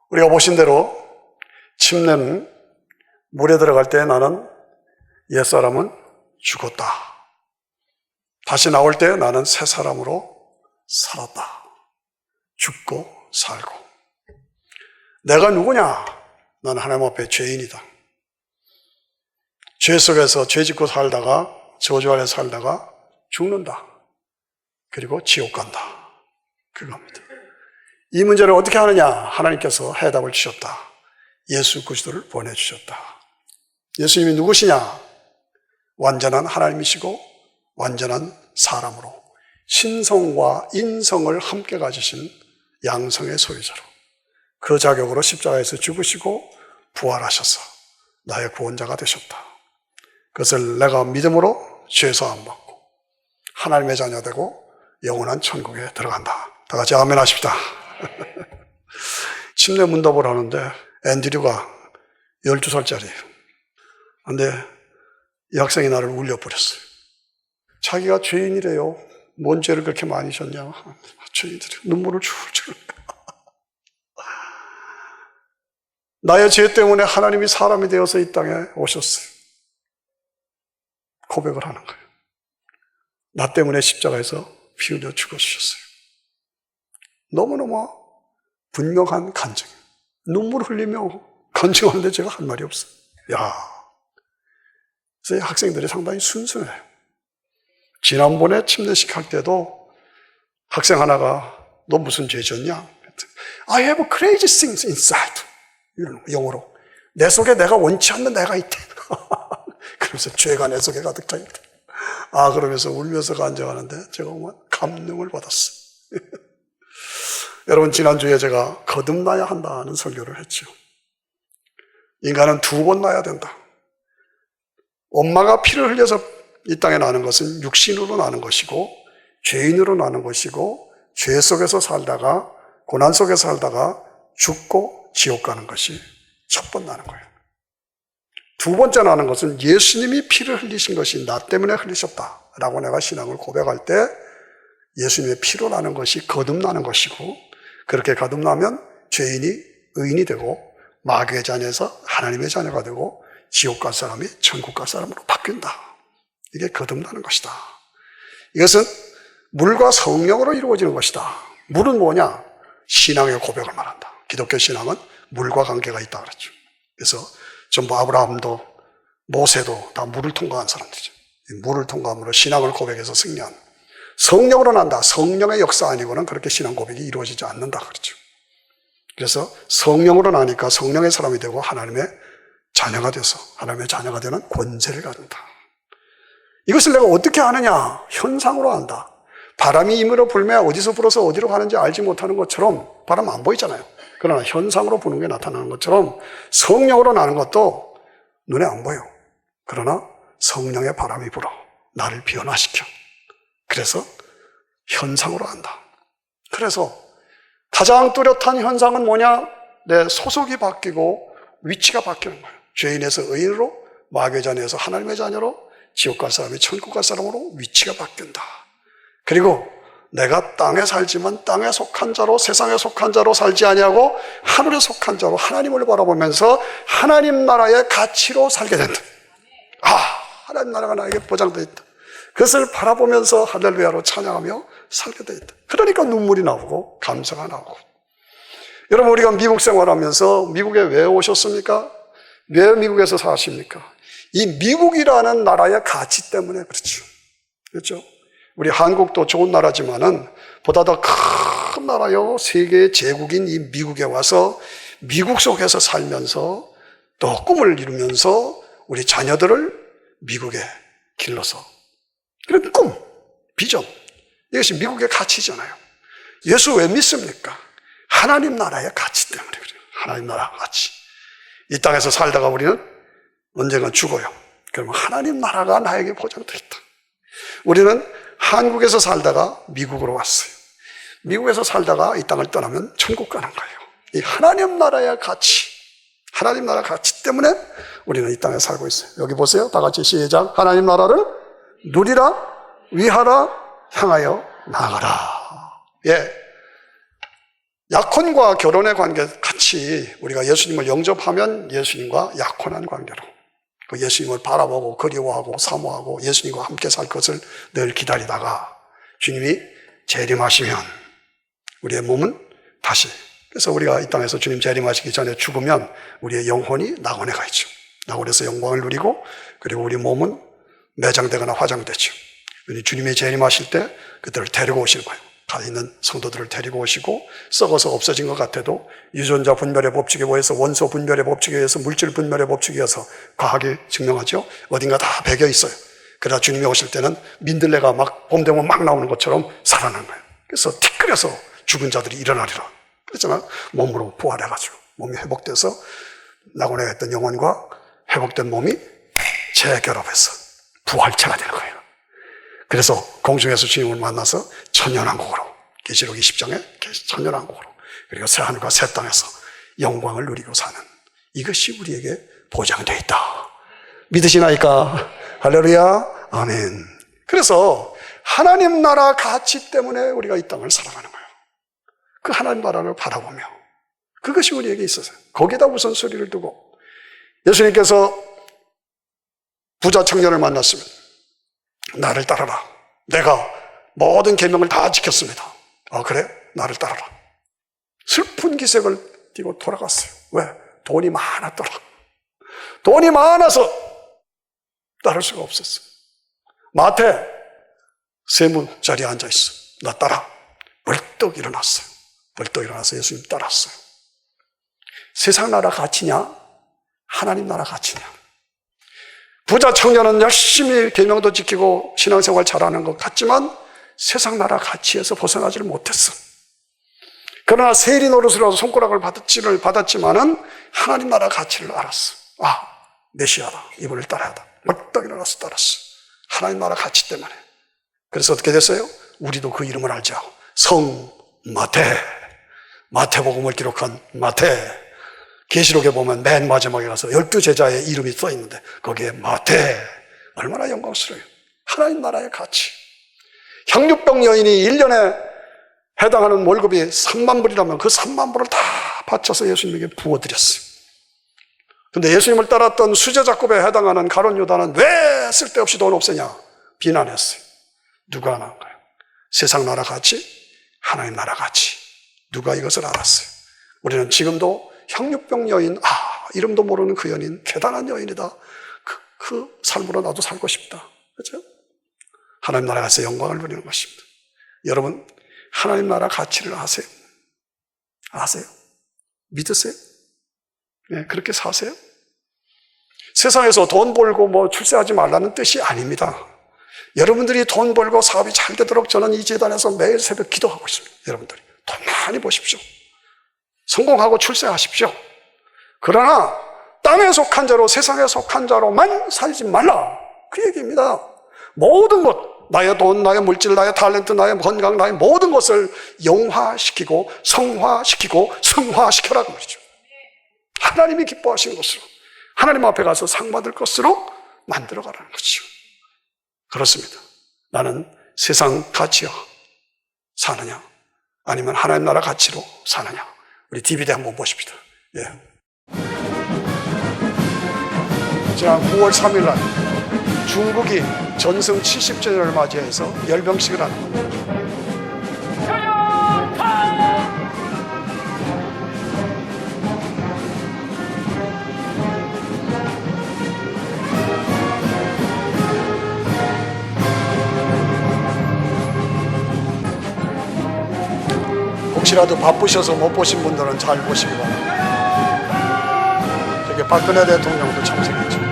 우리가 보신 대로 침례는 물에 들어갈 때 나는 옛사람은 죽었다. 다시 나올 때 나는 새 사람으로 살았다. 죽고 살고. 내가 누구냐? 난 하나님 앞에 죄인이다. 죄 속에서 죄 짓고 살다가 저주 아래 살다가 죽는다. 그리고 지옥 간다. 그겁니다. 이 문제를 어떻게 하느냐? 하나님께서 해답을 주셨다. 예수 그리스도를 보내주셨다. 예수님이 누구시냐? 완전한 하나님이시고 완전한 사람으로 신성과 인성을 함께 가지신 양성의 소유자로 그 자격으로 십자가에서 죽으시고 부활하셔서 나의 구원자가 되셨다. 그것을 내가 믿음으로 죄사함 받고 하나님의 자녀 되고 영원한 천국에 들어간다. 다 같이 아멘 하십시다. 침례 문답을 하는데 앤드류가 12살짜리예요. 그런데 이 학생이 나를 울려버렸어요. 자기가 죄인이래요. 뭔 죄를 그렇게 많이 졌냐. 죄인들이 눈물을 줄줄. 나의 죄 때문에 하나님이 사람이 되어서 이 땅에 오셨어요. 고백을 하는 거예요. 나 때문에 십자가에서 피 흘려 죽어주셨어요. 너무너무 분명한 간증이에요. 눈물 흘리며 간증하는데 제가 한 말이 없어요. 야, 그래서 학생들이 상당히 순수해요. 지난번에 침례식 할 때도 학생 하나가 너 무슨 죄 졌냐? I have crazy things inside. 영어로. 내 속에 내가 원치 않는 내가 있대. 그러면서 죄가 내 속에 가득 차 있대. 아, 그러면서 울면서 간증하는데 제가 정말 감동을 받았어요. 여러분, 지난주에 제가 거듭나야 한다는 설교를 했죠. 인간은 2번 나야 된다. 엄마가 피를 흘려서 이 땅에 나는 것은 육신으로 나는 것이고 죄인으로 나는 것이고 죄 속에서 살다가 고난 속에서 살다가 죽고 지옥 가는 것이 첫 번 나는 거예요. 2번째 나는 것은 예수님이 피를 흘리신 것이 나 때문에 흘리셨다라고 내가 신앙을 고백할 때 예수님의 피로 나는 것이 거듭나는 것이고 그렇게 거듭나면 죄인이 의인이 되고 마귀의 자녀에서 하나님의 자녀가 되고 지옥 갈 사람이 천국 갈 사람으로 바뀐다. 이게 거듭나는 것이다. 이것은 물과 성령으로 이루어지는 것이다. 물은 뭐냐? 신앙의 고백을 말한다. 기독교 신앙은 물과 관계가 있다 그랬죠. 그래서 전부 아브라함도 모세도 다 물을 통과한 사람들이죠. 물을 통과함으로 신앙을 고백해서 승리한. 성령으로 난다. 성령의 역사 아니고는 그렇게 신앙 고백이 이루어지지 않는다 그랬죠. 그래서 성령으로 나니까 성령의 사람이 되고 하나님의 자녀가 돼서 하나님의 자녀가 되는 권세를 가진다. 이것을 내가 어떻게 아느냐? 현상으로 안다. 바람이 임으로 불면 어디서 불어서 어디로 가는지 알지 못하는 것처럼 바람 안 보이잖아요. 그러나 현상으로 부는 게 나타나는 것처럼 성령으로 나는 것도 눈에 안 보여. 그러나 성령의 바람이 불어 나를 변화시켜. 그래서 현상으로 안다. 그래서 가장 뚜렷한 현상은 뭐냐? 내 소속이 바뀌고 위치가 바뀌는 거예요. 죄인에서 의인으로, 마귀의 자녀에서 하나님의 자녀로, 지옥 갈 사람이 천국 갈 사람으로 위치가 바뀐다. 그리고 내가 땅에 살지만 땅에 속한 자로, 세상에 속한 자로 살지 아니하고 하늘에 속한 자로 하나님을 바라보면서 하나님 나라의 가치로 살게 된다. 아, 하나님 나라가 나에게 보장되어 있다. 그것을 바라보면서 할렐루야로 찬양하며 살게 되어 있다. 그러니까 눈물이 나오고 감사가 나오고. 여러분, 우리가 미국 생활하면서 미국에 왜 오셨습니까? 왜 미국에서 사십니까? 이 미국이라는 나라의 가치 때문에 그렇죠. 그렇죠? 우리 한국도 좋은 나라지만은 보다 더 큰 나라요, 세계의 제국인 이 미국에 와서 미국 속에서 살면서 또 꿈을 이루면서 우리 자녀들을 미국에 길러서 그런 꿈, 비전, 이것이 미국의 가치잖아요. 예수 왜 믿습니까? 하나님 나라의 가치 때문에 그래요. 하나님 나라 가치. 이 땅에서 살다가 우리는 언젠가 죽어요. 그러면 하나님 나라가 나에게 보장되어 있다. 우리는 한국에서 살다가 미국으로 왔어요. 미국에서 살다가 이 땅을 떠나면 천국 가는 거예요. 이 하나님 나라의 가치, 하나님 나라 가치 때문에 우리는 이 땅에 살고 있어요. 여기 보세요. 다 같이 시작. 하나님 나라를 누리라, 위하라, 향하여 나가라. 예. 약혼과 결혼의 관계 같이 우리가 예수님을 영접하면 예수님과 약혼한 관계로 그 예수님을 바라보고 그리워하고 사모하고 예수님과 함께 살 것을 늘 기다리다가 주님이 재림하시면 우리의 몸은 다시, 그래서 우리가 이 땅에서 주님 재림하시기 전에 죽으면 우리의 영혼이 낙원에 가 있죠. 낙원에서 영광을 누리고, 그리고 우리 몸은 매장되거나 화장되죠. 주님이 재림하실 때 그들을 데리고 오시는 거예요. 가 있는 성도들을 데리고 오시고, 썩어서 없어진 것 같아도 유전자 분별의 법칙에 의해서, 원소 분별의 법칙에 의해서, 물질 분별의 법칙에 의해서 과학이 증명하죠. 어딘가 다 배겨 있어요. 그러나 주님이 오실 때는 민들레가 막 봄 되면 막 나오는 것처럼 살아나는 거예요. 그래서 티끌에서 죽은 자들이 일어나리라 그랬잖아요. 몸으로 부활해가지고 몸이 회복돼서 낙원에 있던 영혼과 회복된 몸이 재결합해서 부활체가 되는 거예요. 그래서 공중에서 주님을 만나서 천년왕국으로, 계시록 20장에 천년왕국으로, 그리고 새하늘과 새 땅에서 영광을 누리고 사는, 이것이 우리에게 보장되어 있다. 믿으시나이까? 할렐루야, 아멘. 그래서 하나님 나라 가치 때문에 우리가 이 땅을 살아가는 거예요. 그 하나님 나라를 바라보며, 그것이 우리에게 있어서 거기에다 우선소리를 두고, 예수님께서 부자 청년을 만났으면 나를 따라라. 내가 모든 계명을 다 지켰습니다. 그래? 나를 따라라. 슬픈 기색을 띠고 돌아갔어요. 왜? 돈이 많았더라. 돈이 많아서 따를 수가 없었어. 마태 세무 자리에 앉아있어. 나 따라. 벌떡 일어났어요. 벌떡 일어나서 예수님 따랐어요. 세상 나라 가치냐? 하나님 나라 가치냐? 부자 청년은 열심히 계명도 지키고 신앙생활 잘하는 것 같지만 세상 나라 가치에서 벗어나지를 못했어. 그러나 세리 노릇으로 손가락을 받았지만은 하나님 나라 가치를 알았어. 메시아다. 이분을 따라야 한다. 벌떡 일어나서 따랐어. 하나님 나라 가치 때문에. 그래서 어떻게 됐어요? 우리도 그 이름을 알죠. 성 마태복음을 기록한 마태. 계시록에 보면 맨 마지막에 가서 12제자의 이름이 써 있는데 거기에 마태. 얼마나 영광스러워요. 하나님 나라의 가치. 향유병 여인이 1년에 해당하는 월급이 3만 불이라면 그 3만 불을 다 바쳐서 예수님에게 부어드렸어요. 근데 예수님을 따랐던 수제자급에 해당하는 가룟 유다는 왜 쓸데없이 돈 없애냐 비난했어요. 누가 안 한 거예요? 세상 나라 가치, 하나님 나라 가치. 누가 이것을 알았어요? 우리는 지금도 향유병 여인, 이름도 모르는 그 여인, 대단한 여인이다. 그 삶으로 나도 살고 싶다. 그렇죠? 하나님 나라 가서 영광을 누리는 것입니다. 여러분, 하나님 나라 가치를 아세요? 아세요? 믿으세요? 네, 그렇게 사세요? 세상에서 돈 벌고 출세하지 말라는 뜻이 아닙니다. 여러분들이 돈 벌고 사업이 잘 되도록 저는 이 재단에서 매일 새벽 기도하고 있습니다. 여러분들이 돈 많이 버십시오. 성공하고 출세하십시오. 그러나 땅에 속한 자로, 세상에 속한 자로만 살지 말라. 그 얘기입니다. 모든 것, 나의 돈, 나의 물질, 나의 탤런트, 나의 건강, 나의 모든 것을 영화시키고 성화시키고 승화시켜라는 말이죠. 하나님이 기뻐하시는 것으로, 하나님 앞에 가서 상 받을 것으로 만들어가라는 거죠. 그렇습니다. 나는 세상 가치와 사느냐 아니면 하나님 나라 가치로 사느냐. 우리 DVD 한번 보십시다. 지난 9월 3일 날 중국이 전승 70주년을 맞이해서 열병식을 하는 겁니다. 혹시라도 바쁘셔서 못 보신 분들은 잘 보시기 바랍니다. 저기 박근혜 대통령도 참석했죠.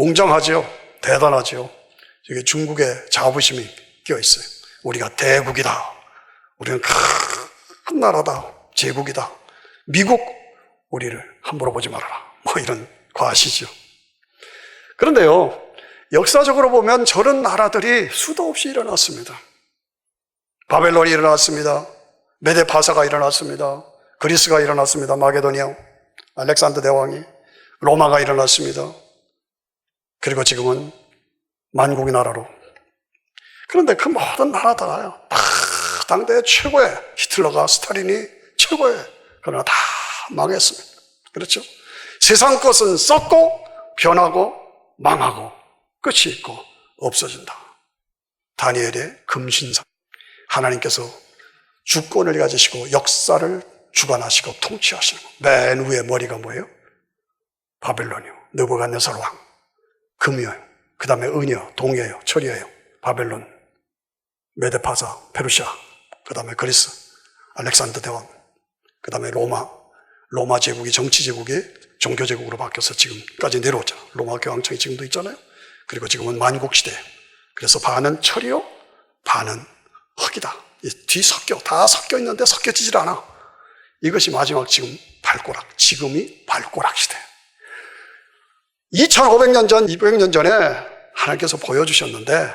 웅장하죠. 대단하죠. 여기 중국의 자부심이 끼어 있어요. 우리가 대국이다. 우리는 큰 나라다. 제국이다. 미국 우리를 함부로 보지 말아라. 뭐 이런 과시죠. 그런데요, 역사적으로 보면 저런 나라들이 수도 없이 일어났습니다. 바벨론이 일어났습니다. 메데파사가 일어났습니다. 그리스가 일어났습니다. 마게도니아, 알렉산더 대왕이, 로마가 일어났습니다. 그리고 지금은 만국의 나라로. 그런데 그 모든 나라다가요, 다 당대 최고의, 히틀러가, 스탈린이 최고의, 그러나 다 망했습니다. 그렇죠? 세상 것은 썩고 변하고 망하고 끝이 있고 없어진다. 다니엘의 금신상. 하나님께서 주권을 가지시고 역사를 주관하시고 통치하시는 것. 맨 위에 머리가 뭐예요? 바벨론이요. 느부갓네살 왕. 금이요. 그 다음에 은이요. 동이에요. 철이에요. 바벨론. 메데파사. 페르시아. 그 다음에 그리스. 알렉산더 대왕. 그 다음에 로마. 로마 제국이 정치 제국이 종교 제국으로 바뀌어서 지금까지 내려오잖아. 로마 교황청이 지금도 있잖아요. 그리고 지금은 만국시대. 그래서 반은 철이요. 반은 흙이다. 뒤섞여. 다 섞여 있는데 섞여지질 않아. 이것이 마지막 지금 발꼬락. 지금이 발꼬락 시대. 2500년 전, 200년 전에 하나님께서 보여주셨는데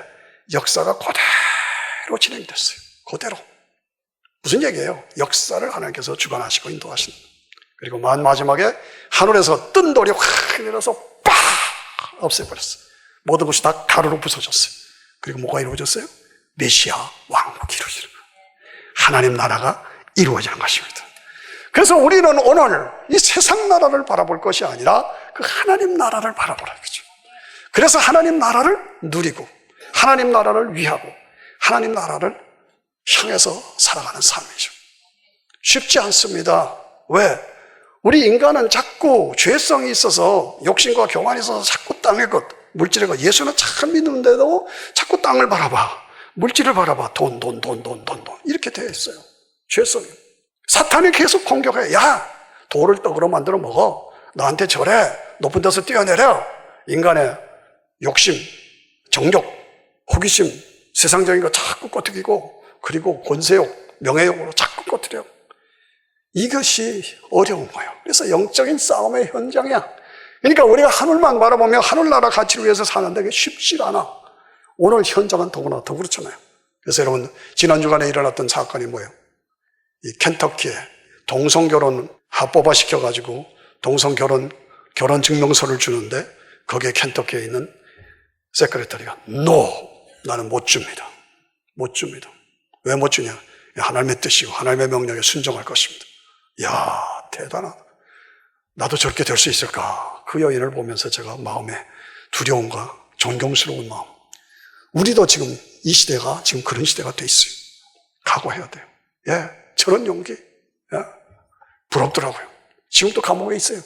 역사가 그대로 진행됐어요. 그대로. 무슨 얘기예요? 역사를 하나님께서 주관하시고 인도하시는. 그리고 마지막에 하늘에서 뜬 돌이 확 내려서 빡! 없애버렸어요. 모든 것이 다 가루로 부서졌어요. 그리고 뭐가 이루어졌어요? 메시아 왕국이 이루어지는 거예요. 하나님 나라가 이루어지는 것입니다. 그래서 우리는 오늘 이 세상 나라를 바라볼 것이 아니라 그 하나님 나라를 바라보라 이거죠. 그래서 하나님 나라를 누리고 하나님 나라를 위하고 하나님 나라를 향해서 살아가는 삶이죠. 쉽지 않습니다. 왜? 우리 인간은 자꾸 죄성이 있어서 욕심과 교만이 있어서 자꾸 땅의 것, 물질의 것, 예수는 참 믿는데도 자꾸 땅을 바라봐. 물질을 바라봐. 돈. 이렇게 되어 있어요. 죄성이. 사탄이 계속 공격해. 야, 돌을 떡으로 만들어 먹어. 나한테 절해. 높은 데서 뛰어내려. 인간의 욕심, 정욕, 호기심, 세상적인 거 자꾸 꺼트리고, 그리고 권세욕, 명예욕으로 자꾸 꺼트려. 이것이 어려운 거예요. 그래서 영적인 싸움의 현장이야. 그러니까 우리가 하늘만 바라보며 하늘나라 가치를 위해서 사는데 그게 쉽지 않아. 오늘 현장은 더구나 더 그렇잖아요. 그래서 여러분, 지난 주간에 일어났던 사건이 뭐예요? 이 켄터키에 동성결혼 합법화 시켜가지고 동성결혼 증명서를 주는데 거기에 켄터키에 있는 세크레터리가 나는 못 줍니다. 못 줍니다. 왜 못 주냐? 하나님의 뜻이고 하나님의 명령에 순종할 것입니다. 이야, 대단하다. 나도 저렇게 될 수 있을까? 그 여인을 보면서 제가 마음에 두려움과 존경스러운 마음. 우리도 지금 이 시대가 지금 그런 시대가 돼 있어요. 각오해야 돼요. 예, 저런 용기. 예, 부럽더라고요. 지금도 감옥에 있어요.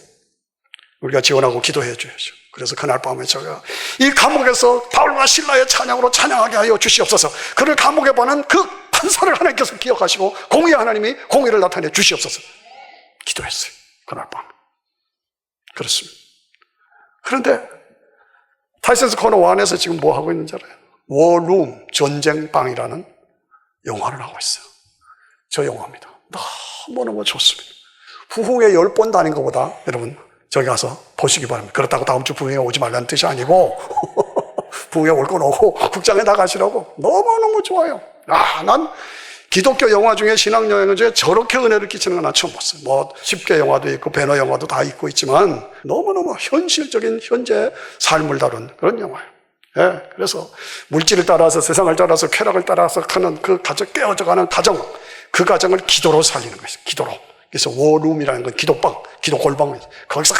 우리가 지원하고 기도해 줘야죠. 그래서 그날 밤에 제가 이 감옥에서 바울과 실라의 찬양으로 찬양하게 하여 주시옵소서. 그를 감옥에 보낸 그 판사를 하나님께서 기억하시고 공의의 하나님이 공의를 나타내 주시옵소서. 기도했어요. 그날 밤. 그렇습니다. 그런데 타이슨스 코너 1에서 지금 뭐 하고 있는지 알아요? 워룸, 전쟁방이라는 영화를 하고 있어요. 저 영화입니다. 너무너무 좋습니다. 부흥회 10번 다닌 것보다 여러분 저기 가서 보시기 바랍니다. 그렇다고 다음 주 부흥회 오지 말라는 뜻이 아니고 부흥회 올 건 오고 극장에 나가시라고. 너무너무 좋아요. 난 기독교 영화 중에 신앙여행 중에 저렇게 은혜를 끼치는 건 난 처음 봤어요. 뭐 10개 영화도 있고 배너 영화도 다 있고 있지만 너무너무 현실적인 현재 삶을 다룬 그런 영화예요. 예, 그래서 물질을 따라서 세상을 따라서 쾌락을 따라서 하는 그 가정, 깨어져가는 가정, 그 가정을 기도로 살리는 것이죠. 기도로. 그래서 워룸이라는 건 기도방, 기도 골방이죠. 거기서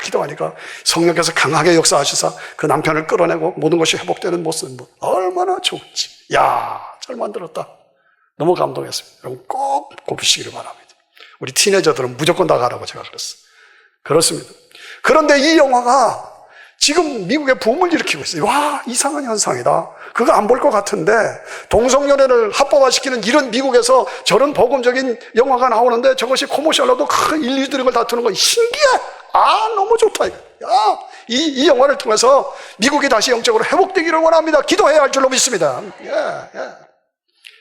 기도하니까 성령께서 강하게 역사하셔서 그 남편을 끌어내고 모든 것이 회복되는 모습, 얼마나 좋은지. 야, 잘 만들었다. 너무 감동했습니다. 여러분 꼭 보시기를 바랍니다. 우리 티네저들은 무조건 다 가라고 제가 그랬어요. 그렇습니다. 그런데 이 영화가 지금 미국에 붐을 일으키고 있어요. 와, 이상한 현상이다. 그거 안 볼 것 같은데 동성연애를 합법화시키는 이런 미국에서 저런 복음적인 영화가 나오는데 저것이 코머셜로도 큰 인류들이 걸 다투는 거 신기해. 너무 좋다. 이 영화를 통해서 미국이 다시 영적으로 회복되기를 원합니다. 기도해야 할 줄로 믿습니다.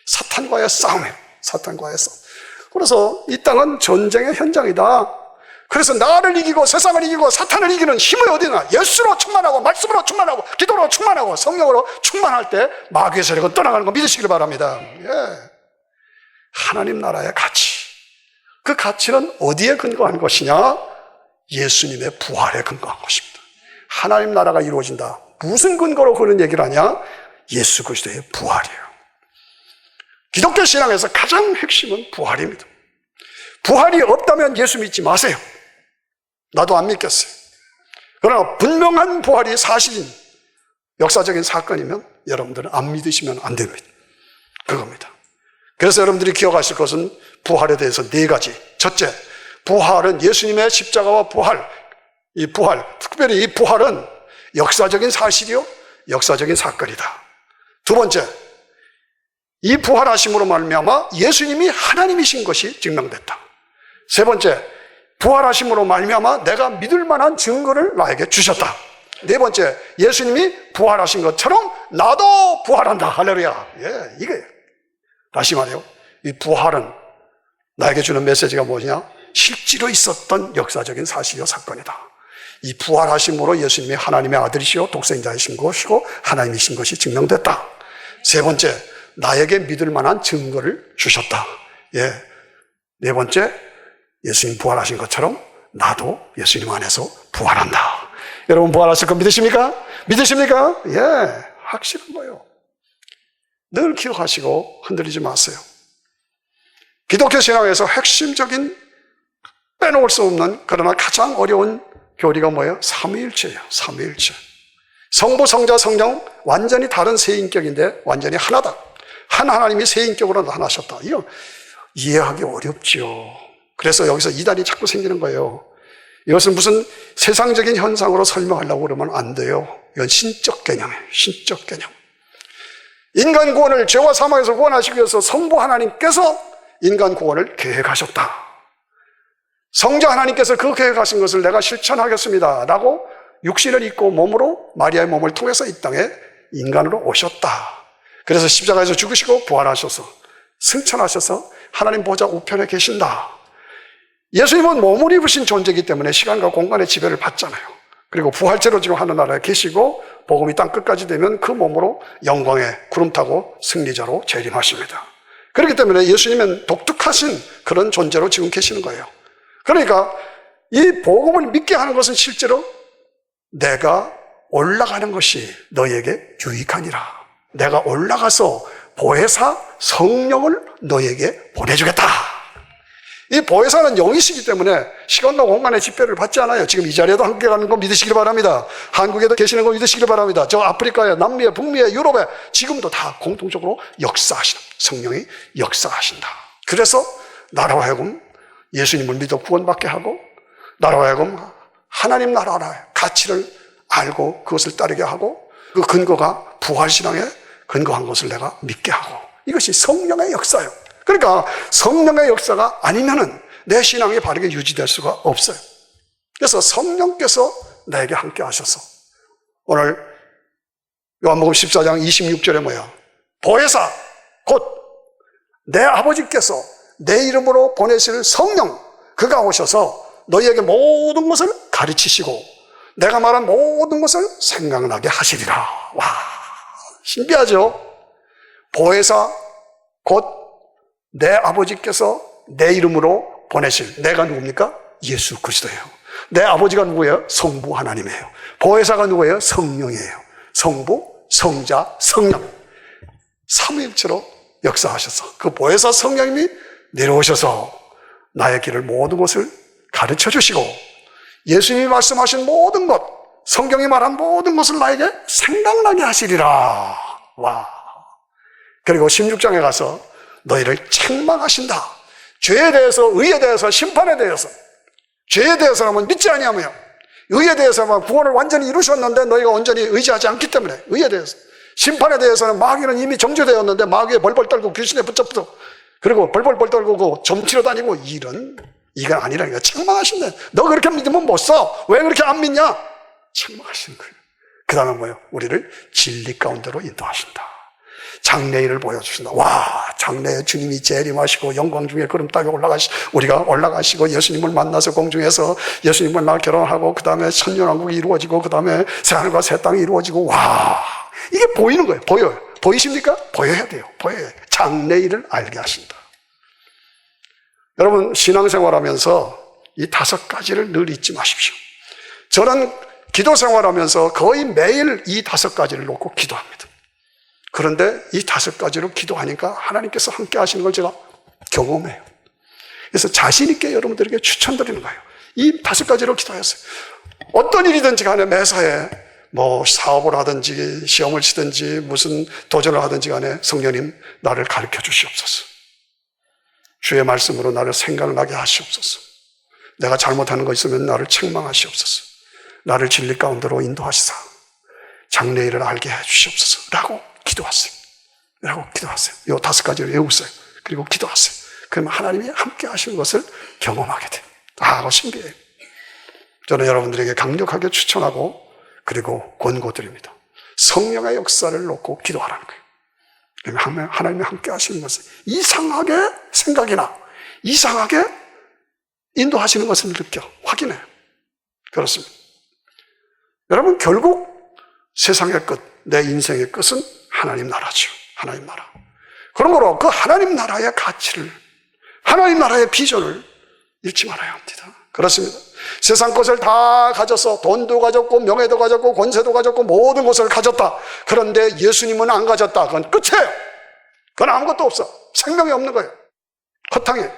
사탄과의 싸움이에요. 사탄과의 싸움. 그래서 이 땅은 전쟁의 현장이다. 그래서 나를 이기고 세상을 이기고 사탄을 이기는 힘이 어디나? 예수로 충만하고 말씀으로 충만하고 기도로 충만하고 성령으로 충만할 때 마귀의 세력은 떠나가는 거 믿으시길 바랍니다. 예. 하나님 나라의 가치, 그 가치는 어디에 근거한 것이냐? 예수님의 부활에 근거한 것입니다. 하나님 나라가 이루어진다. 무슨 근거로 그런 얘기를 하냐? 예수 그리스도의 부활이에요. 기독교 신앙에서 가장 핵심은 부활입니다. 부활이 없다면 예수 믿지 마세요. 나도 안 믿겠어요. 그러나 분명한 부활이 사실인 역사적인 사건이면 여러분들은 안 믿으시면 안 됩니다. 그겁니다. 그래서 여러분들이 기억하실 것은 부활에 대해서 4가지. 첫째, 부활은 예수님의 십자가와 부활, 특별히 이 부활은 역사적인 사실이요, 역사적인 사건이다. 두 번째, 이 부활하심으로 말미암아 예수님이 하나님이신 것이 증명됐다. 세 번째, 부활하심으로 말미암아 내가 믿을 만한 증거를 나에게 주셨다. 네 번째, 예수님이 부활하신 것처럼 나도 부활한다. 할렐루야. 예, 이거예요. 다시 말해요. 이 부활은 나에게 주는 메시지가 뭐냐? 실제로 있었던 역사적인 사실이요, 사건이다. 이 부활하심으로 예수님이 하나님의 아들이시요 독생자이신 것이고 하나님이신 것이 증명됐다. 세 번째, 나에게 믿을 만한 증거를 주셨다. 예. 네 번째, 예수님 부활하신 것처럼 나도 예수님 안에서 부활한다. 여러분 부활하실 거 믿으십니까? 믿으십니까? 예, 확실한 거예요. 늘 기억하시고 흔들리지 마세요. 기독교 신앙에서 핵심적인 빼놓을 수 없는 그러나 가장 어려운 교리가 뭐예요? 삼위일체예요. 삼위일체. 성부, 성자, 성령 완전히 다른 세 인격인데 완전히 하나다. 한 하나님이 세 인격으로 나타나셨다. 이거 이해하기 어렵죠. 그래서 여기서 이단이 자꾸 생기는 거예요. 이것은 무슨 세상적인 현상으로 설명하려고 그러면 안 돼요. 이건 신적 개념이에요. 신적 개념. 인간 구원을 죄와 사망에서 구원하시기 위해서 성부 하나님께서 인간 구원을 계획하셨다. 성자 하나님께서 그 계획하신 것을 내가 실천하겠습니다 라고 육신을 입고 몸으로 마리아의 몸을 통해서 이 땅에 인간으로 오셨다. 그래서 십자가에서 죽으시고 부활하셔서 승천하셔서 하나님 보좌 우편에 계신다. 예수님은 몸을 입으신 존재이기 때문에 시간과 공간의 지배를 받잖아요. 그리고 부활체로 지금 하늘나라에 계시고 복음이 땅 끝까지 되면 그 몸으로 영광의 구름 타고 승리자로 재림하십니다. 그렇기 때문에 예수님은 독특하신 그런 존재로 지금 계시는 거예요. 그러니까 이 복음을 믿게 하는 것은 실제로 내가 올라가는 것이 너에게 유익하니라. 내가 올라가서 보혜사 성령을 너에게 보내주겠다. 이 보혜사는 영이시기 때문에 시간과 공간의 집배를 받지 않아요. 지금 이 자리에도 함께 가는 거 믿으시길 바랍니다. 한국에도 계시는 거 믿으시길 바랍니다. 저 아프리카에, 남미에, 북미에, 유럽에 지금도 다 공통적으로 역사하시는, 성령이 역사하신다. 그래서 나로 하여금 예수님을 믿어 구원받게 하고 나로 하여금 하나님 나라의 가치를 알고 그것을 따르게 하고 그 근거가 부활신앙에 근거한 것을 내가 믿게 하고, 이것이 성령의 역사예요. 그러니까 성령의 역사가 아니면은 내 신앙이 바르게 유지될 수가 없어요. 그래서 성령께서 나에게 함께 하셔서 오늘 요한복음 14장 26절에 뭐야? 보혜사 곧 내 아버지께서 내 이름으로 보내실 성령, 그가 오셔서 너희에게 모든 것을 가르치시고 내가 말한 모든 것을 생각나게 하시리라. 와, 신비하죠? 보혜사 곧 내 아버지께서 내 이름으로 보내실, 내가 누굽니까? 예수 그리스도예요. 내 아버지가 누구예요? 성부 하나님이에요. 보혜사가 누구예요? 성령이에요. 성부, 성자, 성령 삼위일체로 역사하셔서 그 보혜사 성령님이 내려오셔서 나의 길을 모든 것을 가르쳐 주시고 예수님이 말씀하신 모든 것, 성경이 말한 모든 것을 나에게 생각나게 하시리라. 와. 그리고 16장에 가서 너희를 책망하신다. 죄에 대해서, 의에 대해서, 심판에 대해서. 죄에 대해서는 믿지 아니하며 의에 대해서는 구원을 완전히 이루셨는데 너희가 온전히 의지하지 않기 때문에 의에 대해서. 심판에 대해서는 마귀는 이미 정죄되었는데 마귀에 벌벌 떨고 귀신에 붙잡고 그리고 벌벌 떨고 점치러 다니고 이건 아니라니까. 책망하신다. 너 그렇게 믿으면 못 써. 왜 그렇게 안 믿냐? 책망하시는 거예요. 그 다음에 뭐예요? 우리를 진리 가운데로 인도하신다. 장래일을 보여주신다. 와, 장래에 주님이 재림하시고 영광 중에 구름 따에 우리가 올라가시고 예수님을 만나서 공중에서 예수님을 날 결혼하고 그 다음에 천년왕국이 이루어지고 그 다음에 새하늘과 새 땅이 이루어지고, 와, 이게 보이는 거예요. 보여요. 보이십니까? 보여야 돼요. 보여요. 장래일을 알게 하신다. 여러분, 신앙생활하면서 이 5가지를 늘 잊지 마십시오. 저는 기도 생활하면서 거의 매일 이 5가지를 놓고 기도합니다. 그런데 이 5가지로 기도하니까 하나님께서 함께 하시는 걸 제가 경험해요. 그래서 자신 있게 여러분들에게 추천드리는 거예요. 이 5가지로 기도했어요. 어떤 일이든지 간에 매사에 뭐 사업을 하든지 시험을 치든지 무슨 도전을 하든지 간에 성령님 나를 가르쳐 주시옵소서. 주의 말씀으로 나를 생각나게 하시옵소서. 내가 잘못하는 거 있으면 나를 책망하시옵소서. 나를 진리 가운데로 인도하시사 장래일을 알게 해 주시옵소서 라고 기도하세요. 라고 기도하세요. 이 5가지를 외우세요. 그리고 기도하세요. 그러면 하나님이 함께 하시는 것을 경험하게 돼요. 아, 신기해요. 저는 여러분들에게 강력하게 추천하고 그리고 권고드립니다. 성령의 역사를 놓고 기도하라는 거예요. 그러면 하나님이 함께 하시는 것을 이상하게 생각이나 이상하게 인도하시는 것을 느껴 확인해요. 그렇습니다. 여러분, 결국 세상의 끝, 내 인생의 끝은 하나님 나라죠. 하나님 나라. 그러므로 그 하나님 나라의 가치를, 하나님 나라의 비전을 잃지 말아야 합니다. 그렇습니다. 세상 것을 다 가져서 돈도 가졌고 명예도 가졌고 권세도 가졌고 모든 것을 가졌다. 그런데 예수님은 안 가졌다. 그건 끝이에요. 그건 아무것도 없어. 생명이 없는 거예요. 허탕이에요.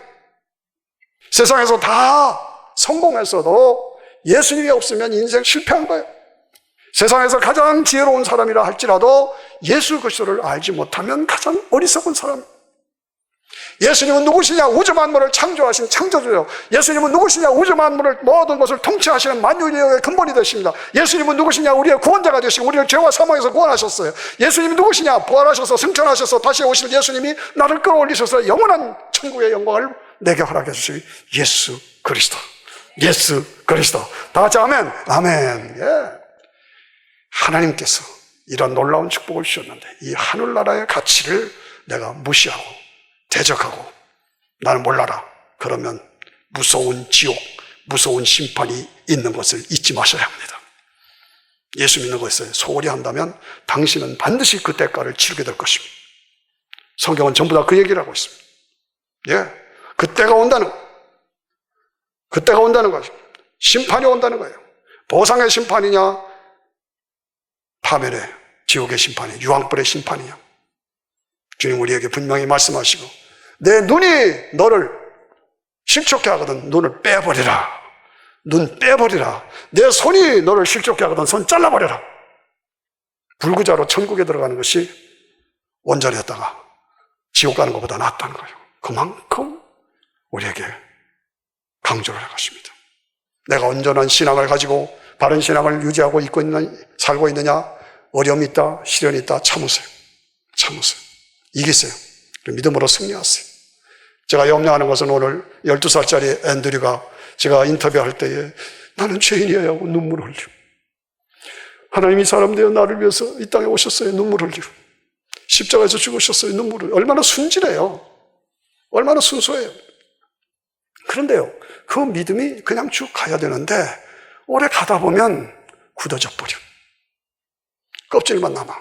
세상에서 다 성공했어도 예수님이 없으면 인생 실패한 거예요. 세상에서 가장 지혜로운 사람이라 할지라도 예수 그리스도를 알지 못하면 가장 어리석은 사람이에요. 예수님은 누구시냐? 우주 만물을 창조하신 창조주요. 예수님은 누구시냐? 우주 만물을 모든 것을 통치하시는 만유의 근본이 되십니다. 예수님은 누구시냐? 우리의 구원자가 되시고 우리를 죄와 사망에서 구원하셨어요. 예수님이 누구시냐? 부활하셔서 승천하셔서 다시 오실 예수님이 나를 끌어올리셔서 영원한 천국의 영광을 내게 허락해 주실 예수 그리스도. 예수 그리스도. 다 같이 아멘. 아멘. 예. 하나님께서 이런 놀라운 축복을 주셨는데 이 하늘나라의 가치를 내가 무시하고 대적하고 나는 몰라라. 그러면 무서운 지옥, 무서운 심판이 있는 것을 잊지 마셔야 합니다. 예수 믿는 것에 소홀히 한다면 당신은 반드시 그 대가를 치르게 될 것입니다. 성경은 전부 다 그 얘기를 하고 있습니다. 예, 그때가 온다는 거예요. 그때가 온다는 거죠. 심판이 온다는 거예요. 보상의 심판이냐, 파멸의 지옥의 심판이냐, 유황불의 심판이냐. 주님 우리에게 분명히 말씀하시고 내 눈이 너를 실족케 하거든 눈을 빼버리라. 눈 빼버리라. 내 손이 너를 실족케 하거든 손 잘라버려라. 불구자로 천국에 들어가는 것이 온전했다가 지옥 가는 것보다 낫다는 거예요. 그만큼 우리에게 강조를 할 것입니다. 내가 온전한 신앙을 가지고 바른 신앙을 유지하고 살고 있느냐? 어려움이 있다, 시련이 있다, 참으세요. 참으세요. 이기세요. 믿음으로 승리하세요. 제가 염려하는 것은 오늘 12살짜리 앤드류가 제가 인터뷰할 때에 나는 죄인이에요 하고 눈물을 흘리고 하나님이 사람 되어 나를 위해서 이 땅에 오셨어요. 눈물을 흘리고 십자가에서 죽으셨어요. 눈물을. 얼마나 순진해요. 얼마나 순수해요. 그런데요, 그 믿음이 그냥 쭉 가야 되는데 오래 가다 보면 굳어져 버려. 껍질만 남아.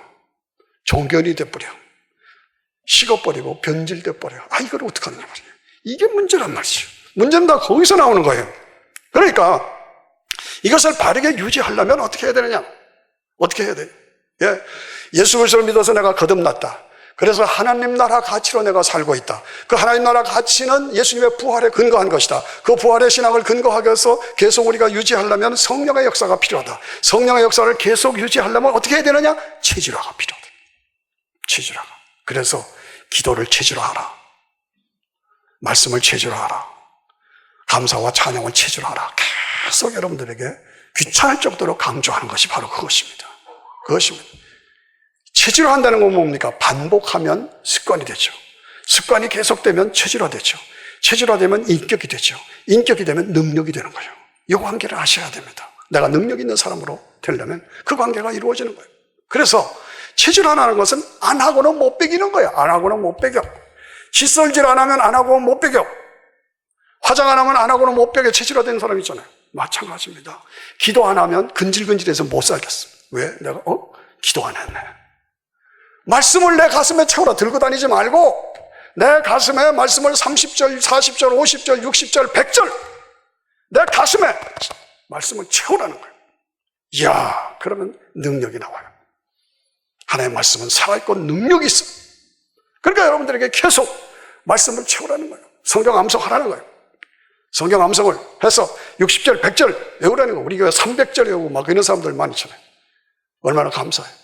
종견이 돼버려. 식어버리고 변질돼 버려. 아, 이걸 어떡하느냐 말이에요. 이게 문제란 말이죠. 문제는 다 거기서 나오는 거예요. 그러니까 이것을 바르게 유지하려면 어떻게 해야 되느냐? 어떻게 해야 돼요? 예. 예수 그리스도를 믿어서 내가 거듭났다. 그래서 하나님 나라 가치로 내가 살고 있다. 그 하나님 나라 가치는 예수님의 부활에 근거한 것이다. 그 부활의 신앙을 근거하기 위해서 계속 우리가 유지하려면 성령의 역사가 필요하다. 성령의 역사를 계속 유지하려면 어떻게 해야 되느냐? 체질화가 필요하다. 체질화가. 그래서 기도를 체질화하라. 말씀을 체질화하라. 감사와 찬양을 체질화하라. 계속 여러분들에게 귀찮을 정도로 강조하는 것이 바로 그것입니다. 그것입니다. 체질화한다는 건 뭡니까? 반복하면 습관이 되죠. 습관이 계속되면 체질화되죠. 체질화되면 인격이 되죠. 인격이 되면 능력이 되는 거예요. 이 관계를 아셔야 됩니다. 내가 능력 있는 사람으로 되려면 그 관계가 이루어지는 거예요. 그래서 체질화라는 것은 안 하고는 못 배기는 거야. 안 하고는 못 배겨. 칫솔질 안 하면 안 하고는 못 배겨. 화장 안 하면 안 하고는 못 배겨. 체질화된 사람 있잖아요. 마찬가지입니다. 기도 안 하면 근질근질해서 못 살겠어. 왜? 내가 기도 안 했네. 말씀을 내 가슴에 채워라. 들고 다니지 말고 내 가슴에 말씀을 30절, 40절, 50절, 60절, 100절 내 가슴에 말씀을 채우라는 거예요. 이야, 그러면 능력이 나와요. 하나님의 말씀은 살아있고 능력이 있어. 그러니까 여러분들에게 계속 말씀을 채우라는 거예요. 성경 암송하라는 거예요. 성경 암송을 해서 60절, 100절 외우라는 거예요. 우리 교회 300절 외우고 막 이런 사람들 많이 있잖아요. 얼마나 감사해요.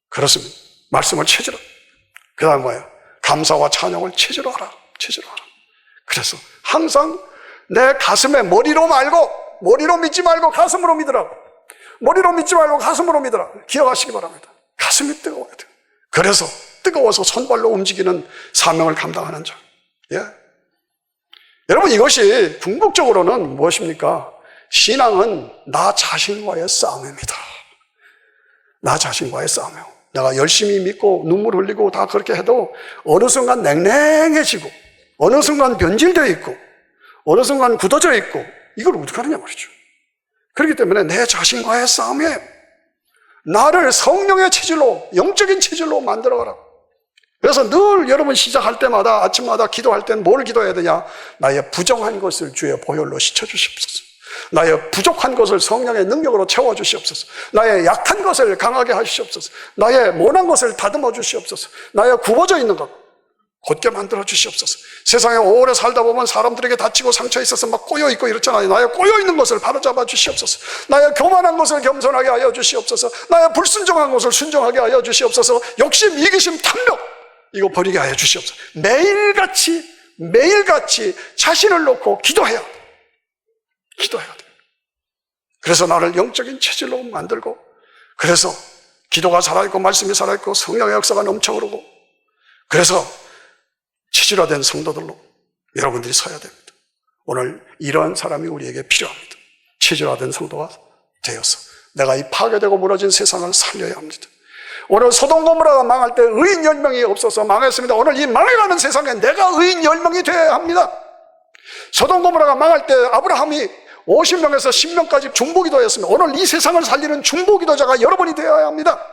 그렇습니다. 말씀을 체질로. 그 다음 뭐예요? 감사와 찬양을 체질로 하라. 체질로 하라. 그래서 항상 내 가슴에 머리로 믿지 말고 가슴으로 믿으라고. 머리로 믿지 말고 가슴으로 믿으라. 기억하시기 바랍니다. 가슴이 뜨거워야 돼요. 그래서 뜨거워서 손발로 움직이는 사명을 감당하는 자. 예. 여러분, 이것이 궁극적으로는 무엇입니까? 신앙은 나 자신과의 싸움입니다. 나 자신과의 싸움이에요. 내가 열심히 믿고 눈물 흘리고 다 그렇게 해도 어느 순간 냉랭해지고 어느 순간 변질되어 있고 어느 순간 굳어져 있고 이걸 어떻게 하느냐 말이죠. 그렇기 때문에 내 자신과의 싸움이에요. 나를 성령의 체질로, 영적인 체질로 만들어가라. 그래서 늘 여러분 시작할 때마다, 아침마다 기도할 때는 뭘 기도해야 되냐? 나의 부정한 것을 주의 보혈로 씻어주시옵소서. 나의 부족한 것을 성령의 능력으로 채워주시옵소서. 나의 약한 것을 강하게 하시옵소서. 나의 모난 것을 다듬어 주시옵소서. 나의 굽어져 있는 것 곧게 만들어 주시옵소서. 세상에 오래 살다 보면 사람들에게 다치고 상처 있어서 막 꼬여있고 이렇잖아요. 나의 꼬여있는 것을 바로잡아 주시옵소서. 나의 교만한 것을 겸손하게 하여 주시옵소서. 나의 불순종한 것을 순종하게 하여 주시옵소서. 욕심, 이기심, 탐욕 이거 버리게 하여 주시옵소서. 매일같이 자신을 놓고 기도해야 돼요. 그래서 나를 영적인 체질로 만들고, 그래서 기도가 살아있고 말씀이 살아있고 성령의 역사가 넘쳐 흐르고, 그래서 체질화된 성도들로 여러분들이 서야 됩니다. 오늘 이러한 사람이 우리에게 필요합니다. 체질화된 성도가 되어서 내가 이 파괴되고 무너진 세상을 살려야 합니다. 오늘 소돔 고모라가 망할 때 의인 10명이 없어서 망했습니다. 오늘 이 망해가는 세상에 내가 의인 10명이 되어야 합니다. 소돔 고모라가 망할 때 아브라함이 50명에서 10명까지 중보기도였습니다. 오늘 이 세상을 살리는 중보기도자가 여러분이 되어야 합니다.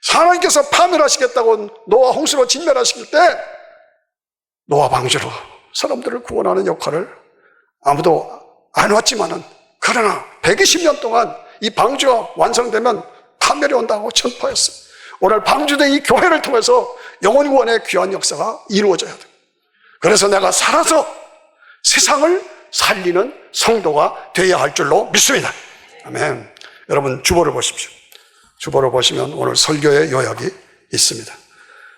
하나님께서 파멸하시겠다고 노아 홍수로 진멸하실 때 노아 방주로 사람들을 구원하는 역할을 아무도 안 왔지만은, 그러나 120년 동안 이 방주가 완성되면 파멸이 온다고 선포했어요. 오늘 방주된 이 교회를 통해서 영혼 구원의 귀한 역사가 이루어져야 돼요. 그래서 내가 살아서 세상을 살리는 성도가 되어야 할 줄로 믿습니다. 아멘. 여러분 주보를 보십시오. 주보를 보시면 오늘 설교의 요약이 있습니다.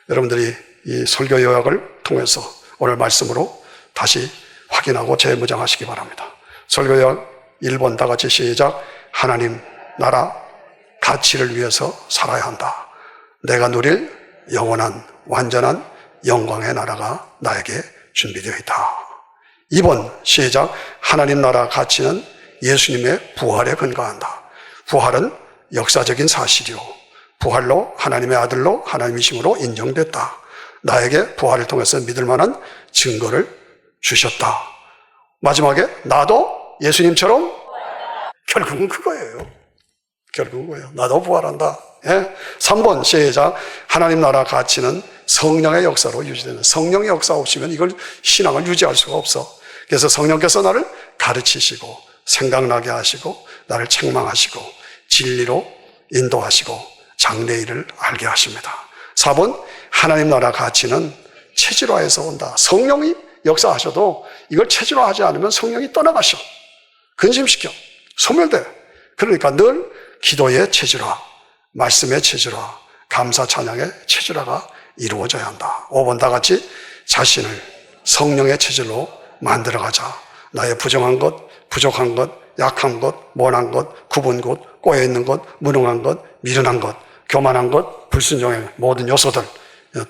여러분들이 이 설교 요약을 통해서 오늘 말씀으로 다시 확인하고 재무장하시기 바랍니다. 설교 요약 1번 다 같이 시작. 하나님 나라 가치를 위해서 살아야 한다. 내가 누릴 영원한 완전한 영광의 나라가 나에게 준비되어 있다. 2번 시작. 하나님 나라 가치는 예수님의 부활에 근거한다. 부활은 역사적인 사실이요, 부활로 하나님의 아들로 하나님이심으로 인정됐다. 나에게 부활을 통해서 믿을 만한 증거를 주셨다. 마지막에 나도 예수님처럼, 결국은 그거예요. 결국은 그거예요. 나도 부활한다. 예? 3번 시작. 하나님 나라 가치는 성령의 역사로 유지되는, 성령의 역사 없이면 이걸 신앙을 유지할 수가 없어. 그래서 성령께서 나를 가르치시고 생각나게 하시고 나를 책망하시고 진리로 인도하시고 장래일을 알게 하십니다. 4번 하나님 나라 가치는 체질화에서 온다. 성령이 역사하셔도 이걸 체질화하지 않으면 성령이 떠나가셔, 근심시켜, 소멸돼. 그러니까 늘 기도의 체질화, 말씀의 체질화, 감사 찬양의 체질화가 이루어져야 한다. 5번 다 같이 자신을 성령의 체질로 만들어가자. 나의 부정한 것, 부족한 것, 약한 것, 모난 것, 굽은 것, 꼬여있는 것, 무능한 것, 미련한 것, 교만한 것, 불순종의 모든 요소들,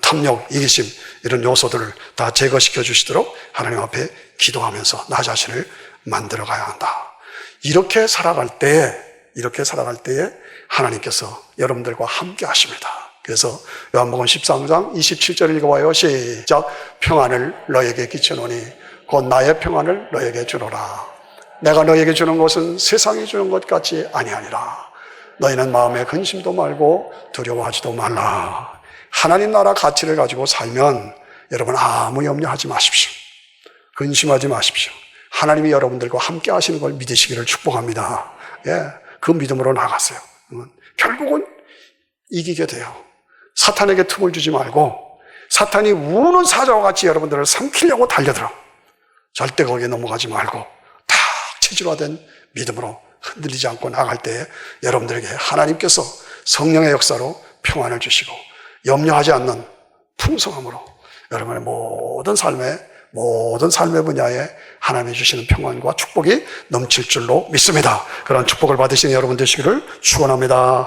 탐욕, 이기심 이런 요소들을 다 제거시켜 주시도록 하나님 앞에 기도하면서 나 자신을 만들어가야 한다. 이렇게 살아갈 때 이렇게 살아갈 때에 하나님께서 여러분들과 함께 하십니다. 그래서 요한복음 13장 27절을 읽어봐요. 시작. 평안을 너에게 끼쳐노니 곧 나의 평안을 너에게 주노라. 내가 너에게 주는 것은 세상이 주는 것 같이 아니하니라. 너희는 마음에 근심도 말고 두려워하지도 말라. 하나님 나라 가치를 가지고 살면 여러분 아무 염려하지 마십시오. 근심하지 마십시오. 하나님이 여러분들과 함께 하시는 걸 믿으시기를 축복합니다. 예, 그 믿음으로 나가세요. 결국은 이기게 돼요. 사탄에게 틈을 주지 말고 사탄이 우는 사자와 같이 여러분들을 삼키려고 달려들어. 절대 거기에 넘어가지 말고 딱 체질화된 믿음으로 흔들리지 않고 나갈 때에 여러분들에게 하나님께서 성령의 역사로 평안을 주시고 염려하지 않는 풍성함으로 여러분의 모든 삶의 분야에 하나님이 주시는 평안과 축복이 넘칠 줄로 믿습니다. 그런 축복을 받으시는 여러분 되시기를 축원합니다.